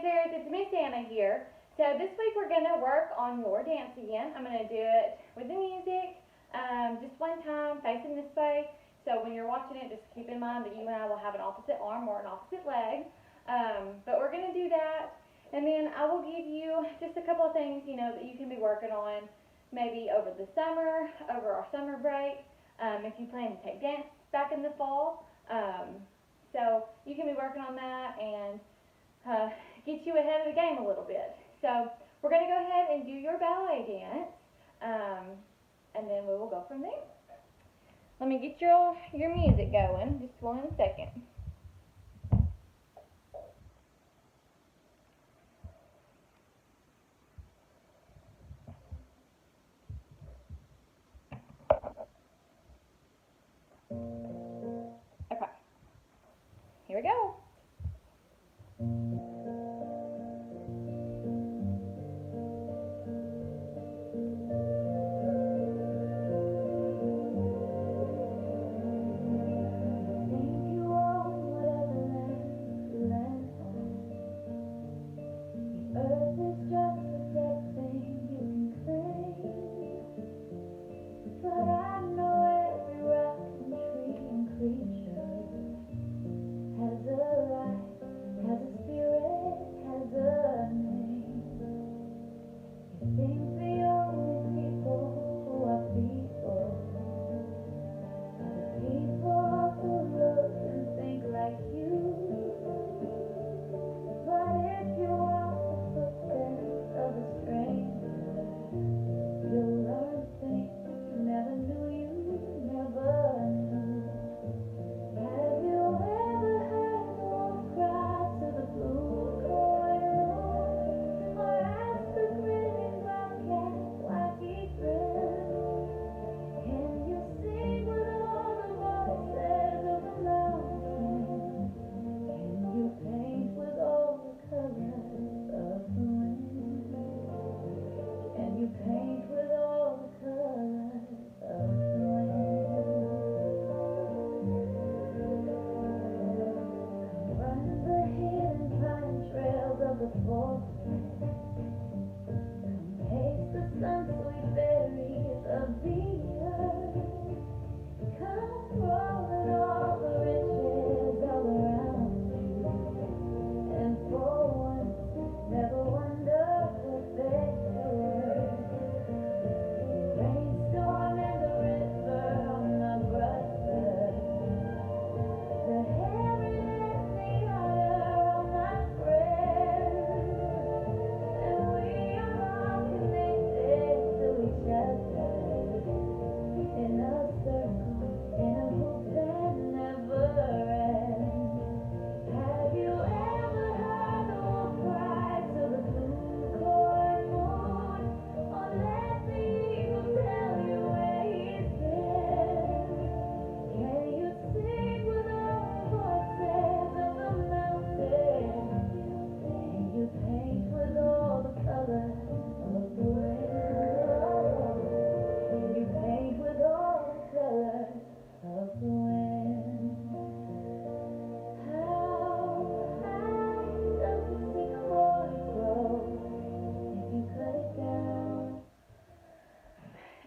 dancers, it's Miss Anna here. So this week we're going to work on your dance again. I'm going to do it with the music, just one time, facing this way. So when you're watching it, just keep in mind that you and I will have an opposite arm or an opposite leg. But we're going to do that. And then I will give you just a couple of things, that you can be working on maybe over the summer, over our summer break, if you plan to take dance back in the fall. So you can be working on that and get you ahead of the game a little bit. So we're going to go ahead and do your ballet dance, and then we will go from there. Let me get your music going, just 1 second. Okay, here we go.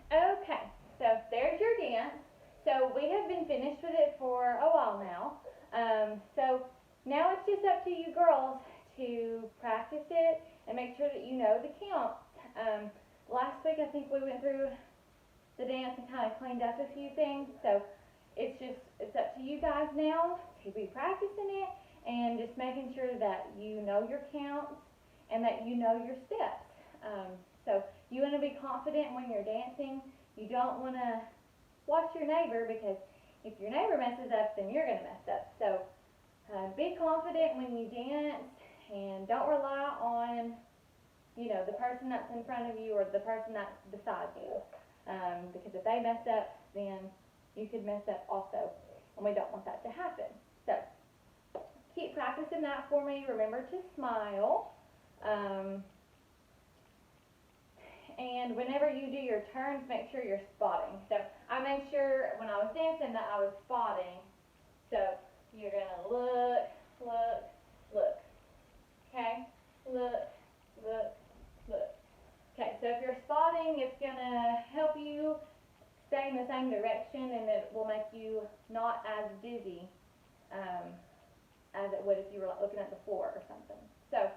Okay, so there's your dance. So we have been finished with it for a while now. So now it's just up to you girls to practice it and make sure that you know the counts. Last week I think we went through the dance and kind of cleaned up a few things. So it's up to you guys now to be practicing it and just making sure that you know your counts and that you know your steps. So you want to be confident when you're dancing. You don't want to watch your neighbor, because if your neighbor messes up, then you're going to mess up. So be confident when you dance, and don't rely on, the person that's in front of you or the person that's beside you. Because if they mess up, then you could mess up also, and we don't want that to happen. So keep practicing that for me. Remember to smile. And whenever you do your turns, make sure you're spotting. So I made sure when I was dancing that I was spotting. So you're going to look, look, look. Okay? same direction, and it will make you not as dizzy as it would if you were like, looking at the floor or something. So,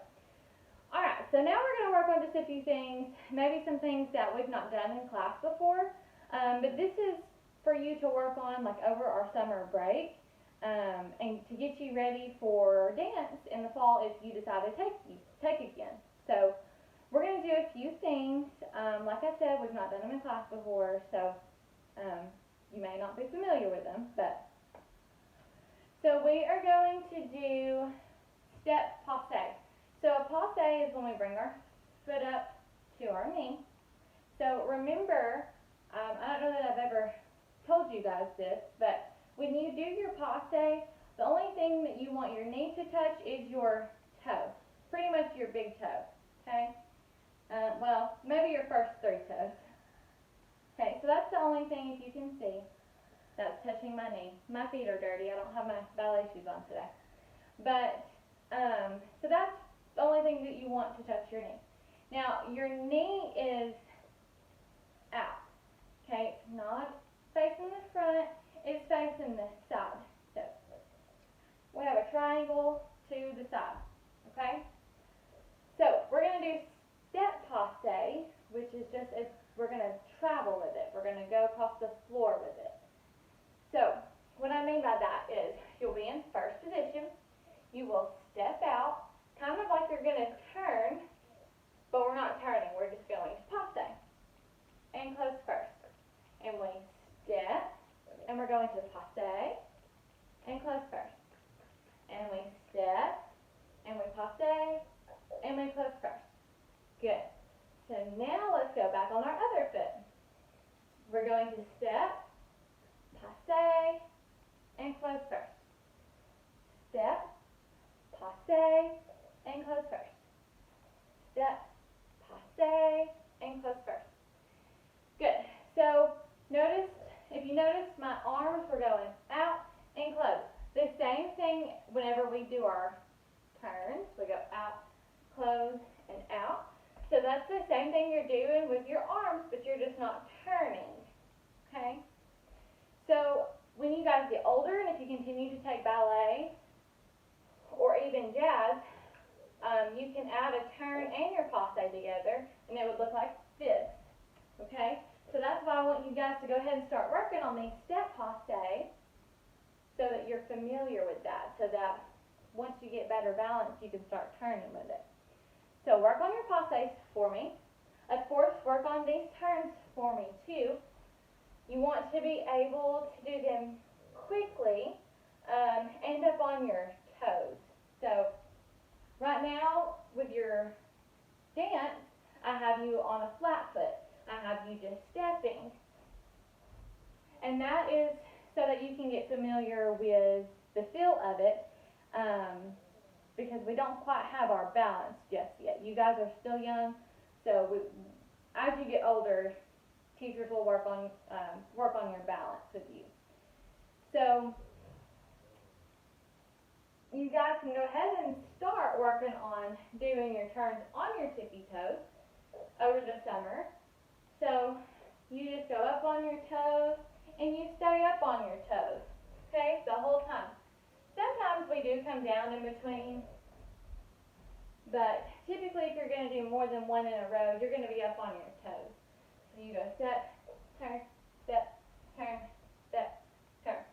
alright, so now we're going to work on just a few things, maybe some things that we've not done in class before, but this is for you to work on like over our summer break, and to get you ready for dance in the fall if you decide to take again. So, we're going to do a few things. Like I said, we've not done them in class before, so you may not be familiar with them. So we are going to do step passe. So a passe is when we bring our foot up to our knee. So remember, I don't know that I've ever told you guys this, but when you do your passe, the only thing that you want your knee to touch is your toe, pretty much your big toe, okay? Well, maybe your first 3 toes. Okay, so that's the only thing, if you can see, that's touching my knee. My feet are dirty. I don't have my ballet shoes on today. But, so that's the only thing that you want to touch your knee. Now, your knee is out. Okay, it's not facing the front, it's facing the side. So, we have a triangle to the side. Okay? So, we're going to do step passe, which is just as we're going to travel with it. We're going to go across the floor with it. So, what I mean by that is you'll be in first position. You will step out, kind of like you're going to turn, but we're not turning. We're just going to passe and close first. And we step, and we're going to passe and close first. And we step, and we passe, and we close first. Good. So now let's go back on our other foot. We're going to step, passe, and close first. Step, passe, and close first. Step, passe, and close first. Good. So notice, if you notice, my arms were going out and close. The same thing whenever we do our turns. We go out, close, and out. So that's the same thing you're doing with your arms, but you're just not turning, okay? So when you guys get older, and if you continue to take ballet or even jazz, you can add a turn and your passe together, and it would look like this, okay? So that's why I want you guys to go ahead and start working on these step passe so that you're familiar with that, so that once you get better balance, you can start turning with it. So work on your passes for me. Of course, work on these turns for me too. You want to be able to do them quickly, end up on your toes. So right now with your dance, I have you on a flat foot. I have you just stepping. And that is so that you can get familiar with the feel of it. Because we don't quite have our balance just yet. You guys are still young, so as you get older, teachers will work on your balance with you. So you guys can go ahead and start working on doing your turns on your tippy toes over the summer. So you just go up on your toes and you stay up on your toes, okay, the whole time. Sometimes we do come down in between, but typically if you're going to do more than one in a row, you're going to be up on your toes. So you go step, turn, step, turn, step, turn.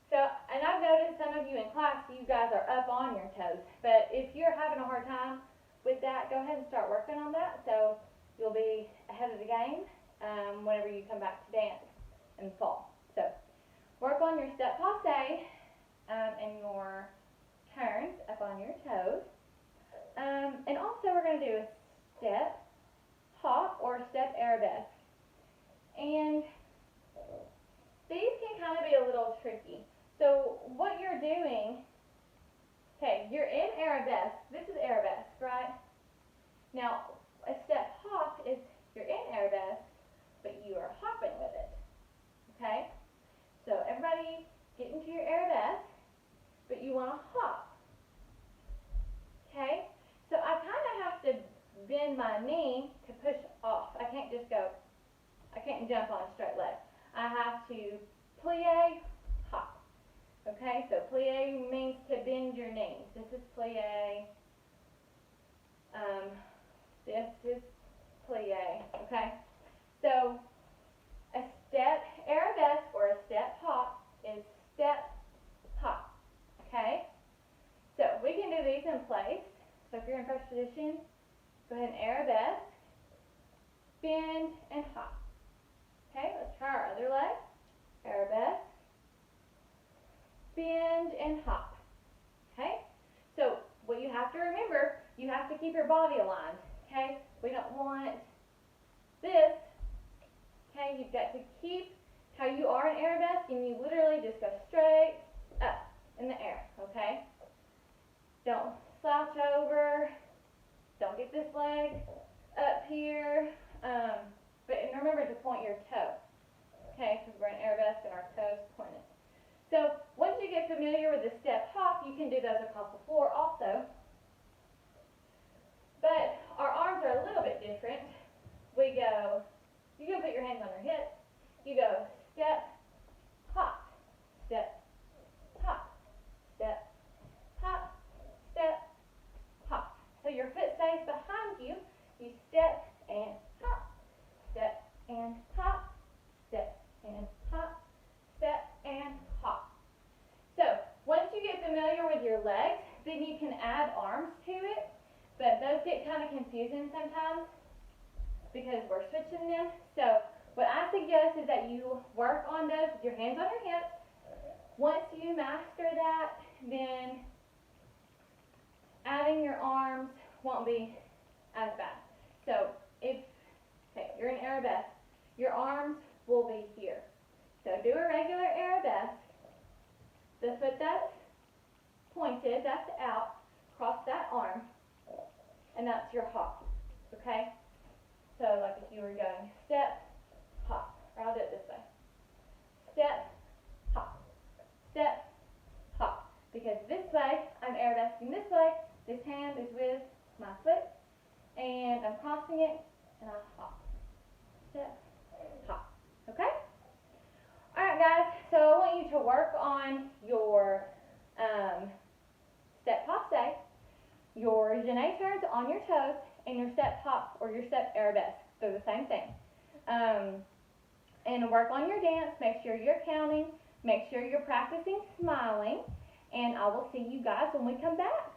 So, and I've noticed some of you in class, you guys are up on your toes, but if you're having a hard time with that, go ahead and start working on that so you'll be ahead of the game whenever you come back to dance in the fall. So, work on your step passe. And your turns up on your toes. And also we're going to do a step hop or step arabesque. And these can kind of be a little tricky. So what you're doing, okay, you're in arabesque. This is arabesque, right? Now, a step hop is you're in arabesque, but you are hopping with it. Okay? So everybody get into your arabesque. But you want to hop, okay? So I kind of have to bend my knee to push off. I can't just go, I can't jump on a straight leg. I have to plie, hop. Okay, so plie means to bend your knees. This is plie. This is plie. Okay, so a step arabesque or a step hop is step hop. Okay, so we can do these in place. So if you're in first position, go ahead and arabesque, bend, and hop. Okay, let's try our other leg. Arabesque, bend, and hop. Okay, so what you have to remember, you have to keep your body aligned. Okay, we don't want this. Okay, you've got to keep how you are in arabesque, and you literally just go straight up in the air. Okay, don't slouch over. Don't get this leg up here. But remember to point your toe. Okay, because we're in arabesque and our toes pointed. So once you get familiar with the step hop, you can do those across the floor also. But our arms are a little bit different. You go put your hands on your hips. You go step, hop, step, hop, step, hop, step, hop. So your foot stays behind you. You step and hop, step and hop, step and hop, step and hop. So once you get familiar with your legs, then you can add arms to it. But those get kind of confusing sometimes because we're switching them. So what I suggest is that you work on those with your hands on your hips. Once you master that, then adding your arms won't be as bad. So if you're in arabesque, your arms will be here. So do a regular arabesque. The foot that's pointed, that's out, cross that arm, and that's your hop. Okay? So like if you were going step, hop, or I'll do it this way. Step, hop, step, hop. Because this way, I'm arabesquing this way, this hand is with my foot, and I'm crossing it, and I hop. Step, hop. Okay? Alright guys, so I want you to work on your step passe, your genet turns on your toes, and your step hop or your step arabesque. They're the same thing. And work on your dance. Make sure you're counting. Make sure you're practicing smiling. And I will see you guys when we come back.